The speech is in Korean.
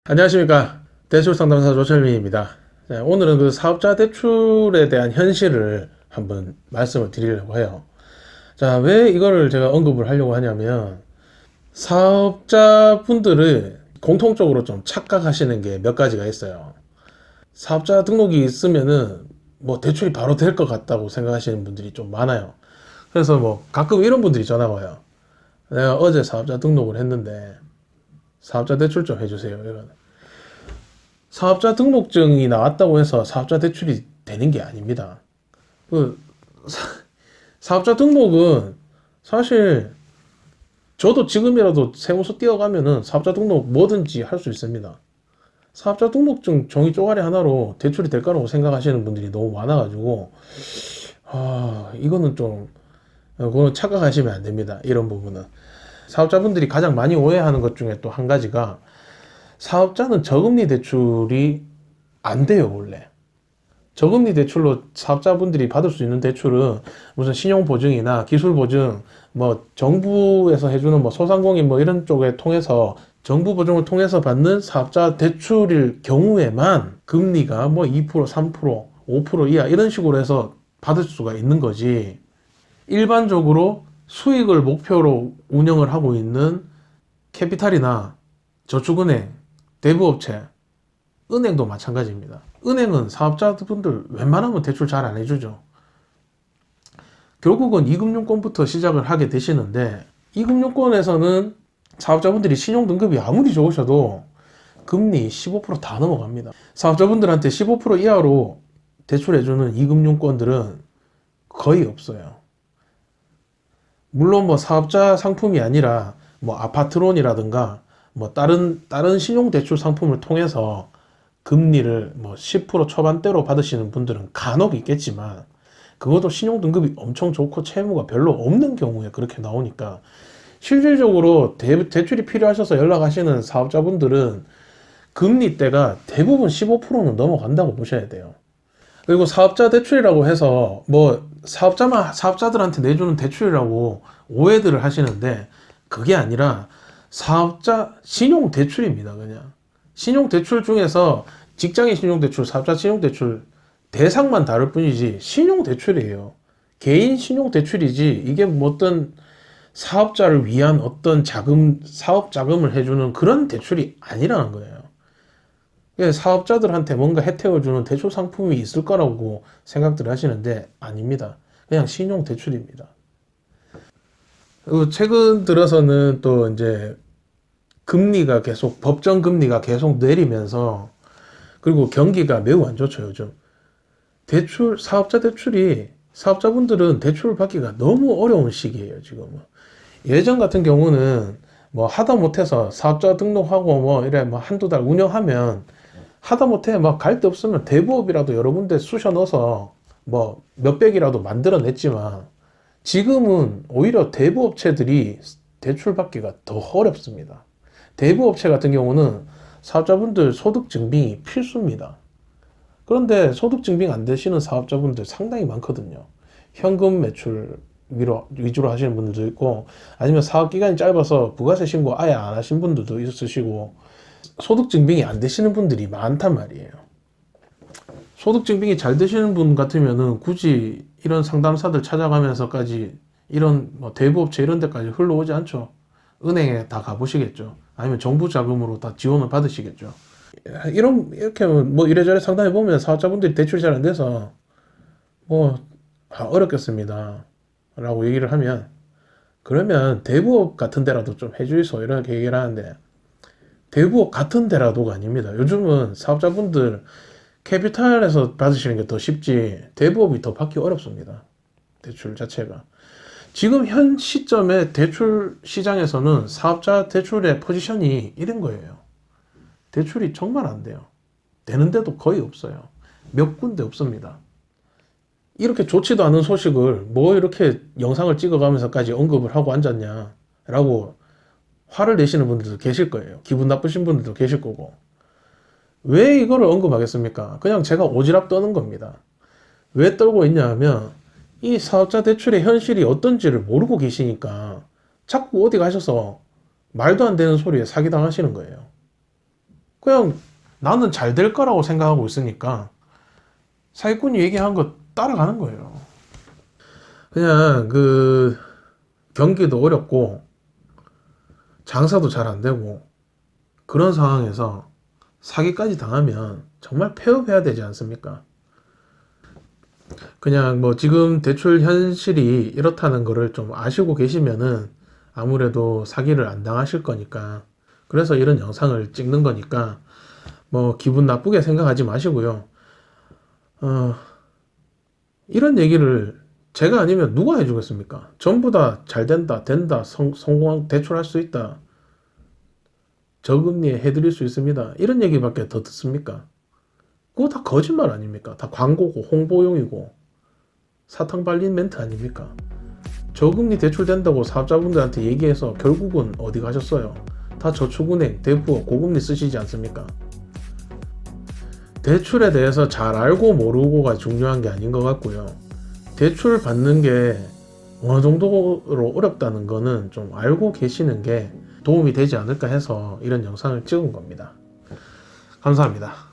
안녕하십니까. 대출상담사 조철민입니다. 네, 오늘은 그 사업자 대출에 대한 현실을 한번 말씀을 드리려고 해요. 자, 왜 이거를 제가 언급을 하려고 하냐면, 사업자분들을 공통적으로 좀 착각하시는 게 몇 가지가 있어요. 사업자 등록이 있으면은 뭐 대출이 바로 될 것 같다고 생각하시는 분들이 좀 많아요. 그래서 뭐 가끔 이런 분들이 전화가 와요. 내가 어제 사업자 등록을 했는데 사업자 대출 좀 해주세요. 이런. 사업자 등록증이 나왔다고 해서 사업자 대출이 되는 게 아닙니다. 그 사업자 등록은 사실 저도 지금이라도 세무서 뛰어가면은 사업자 등록 뭐든지 할 수 있습니다. 사업자 등록증 종이 쪼가리 하나로 대출이 될 거라고 생각하시는 분들이 너무 많아가지고 이거는 좀 그건 착각하시면 안 됩니다. 이런 부분은 사업자분들이 가장 많이 오해하는 것 중에 또 한 가지가 사업자는 저금리 대출이 안 돼요, 원래. 저금리 대출로 사업자분들이 받을 수 있는 대출은 무슨 신용보증이나 기술보증, 뭐 정부에서 해주는 뭐 소상공인 뭐 이런 쪽에 통해서 정부 보증을 통해서 받는 사업자 대출일 경우에만 금리가 뭐 2%, 3%, 5% 이하 이런 식으로 해서 받을 수가 있는 거지. 일반적으로 수익을 목표로 운영을 하고 있는 캐피탈이나 저축은행, 대부업체, 은행도 마찬가지입니다. 은행은 사업자분들 웬만하면 대출 잘 안 해주죠. 결국은 이금융권부터 시작을 하게 되시는데, 이금융권에서는 사업자분들이 신용등급이 아무리 좋으셔도 금리 15%다 넘어갑니다. 사업자분들한테 15% 이하로 대출해주는 이금융권들은 거의 없어요. 물론 뭐 사업자 상품이 아니라 뭐 아파트론이라든가 뭐 다른 신용대출 상품을 통해서 금리를 뭐 10% 초반대로 받으시는 분들은 간혹 있겠지만 그것도 신용등급이 엄청 좋고 채무가 별로 없는 경우에 그렇게 나오니까 실질적으로 대출이 필요하셔서 연락하시는 사업자분들은 금리대가 대부분 15%는 넘어간다고 보셔야 돼요. 그리고 사업자 대출이라고 해서 뭐 사업자들한테 내주는 대출이라고 오해들을 하시는데 그게 아니라 사업자 신용대출입니다. 그냥 신용대출 중에서 직장인 신용대출, 사업자 신용대출 대상만 다를 뿐이지 신용대출이에요. 개인 신용대출이지 이게 뭐 어떤 사업자를 위한 어떤 사업 자금을 해주는 그런 대출이 아니라는 거예요. 사업자들한테 뭔가 혜택을 주는 대출 상품이 있을 거라고 생각들 하시는데 아닙니다. 그냥 신용 대출입니다. 그리고 최근 들어서는 또 이제 법정 금리가 계속 내리면서 그리고 경기가 매우 안 좋죠, 요즘. 사업자분들은 대출을 받기가 너무 어려운 시기예요, 지금은. 예전 같은 경우는 뭐 하다 못해서 사업자 등록하고 뭐 이래 뭐 한두 달 운영하면 하다못해 막 갈 데 없으면 대부업이라도 여러 군데 쑤셔 넣어서 뭐 몇백이라도 만들어냈지만 지금은 오히려 대부업체들이 대출받기가 더 어렵습니다. 대부업체 같은 경우는 사업자분들 소득 증빙이 필수입니다. 그런데 소득 증빙 안 되시는 사업자분들 상당히 많거든요. 현금 매출 위주로 하시는 분들도 있고 아니면 사업 기간이 짧아서 부가세 신고 아예 안 하신 분들도 있으시고 소득 증빙이 안 되시는 분들이 많단 말이에요. 소득 증빙이 잘 되시는 분 같으면은 굳이 이런 상담사들 찾아가면서까지 이런 뭐 대부업체 이런 데까지 흘러오지 않죠. 은행에 다 가보시겠죠. 아니면 정부 자금으로 다 지원을 받으시겠죠. 이렇게 뭐 이래저래 상담해 보면 사업자분들이 대출이 잘 안 돼서 뭐 어렵겠습니다. 라고 얘기를 하면 그러면 대부업 같은 데라도 좀 해주이소 이렇게 얘기를 하는데 대부업 같은 데라도가 아닙니다. 요즘은 사업자분들 캐피탈에서 받으시는 게 더 쉽지 대부업이 더 받기 어렵습니다. 대출 자체가. 지금 현 시점에 대출 시장에서는 사업자 대출의 포지션이 이런 거예요. 대출이 정말 안 돼요. 되는데도 거의 없어요. 몇 군데 없습니다. 이렇게 좋지도 않은 소식을 뭐 이렇게 영상을 찍어가면서까지 언급을 하고 앉았냐 라고 화를 내시는 분들도 계실 거예요. 기분 나쁘신 분들도 계실 거고. 왜 이거를 언급하겠습니까? 그냥 제가 오지랖 떠는 겁니다. 왜 떨고 있냐 하면 이 사업자 대출의 현실이 어떤지를 모르고 계시니까 자꾸 어디 가셔서 말도 안 되는 소리에 사기당하시는 거예요. 그냥 나는 잘 될 거라고 생각하고 있으니까 사기꾼이 얘기한 거 따라가는 거예요. 그냥 그 경기도 어렵고 장사도 잘 안 되고 그런 상황에서 사기까지 당하면 정말 폐업해야 되지 않습니까? 그냥 뭐 지금 대출 현실이 이렇다는 거를 좀 아시고 계시면은 아무래도 사기를 안 당하실 거니까, 그래서 이런 영상을 찍는 거니까 뭐 기분 나쁘게 생각하지 마시고요. 어, 이런 얘기를 제가 아니면 누가 해주겠습니까? 전부 다 잘 된다, 된다, 성공, 대출할 수 있다, 저금리에 해드릴 수 있습니다, 이런 얘기밖에 더 듣습니까? 그거 다 거짓말 아닙니까? 다 광고고 홍보용이고 사탕 발린 멘트 아닙니까? 저금리 대출된다고 사업자분들한테 얘기해서 결국은 어디 가셨어요? 다 저축은행, 대부업, 고금리 쓰시지 않습니까? 대출에 대해서 잘 알고 모르고가 중요한 게 아닌 것 같고요. 대출 받는 게 어느 정도로 어렵다는 거는 좀 알고 계시는 게 도움이 되지 않을까 해서 이런 영상을 찍은 겁니다. 감사합니다.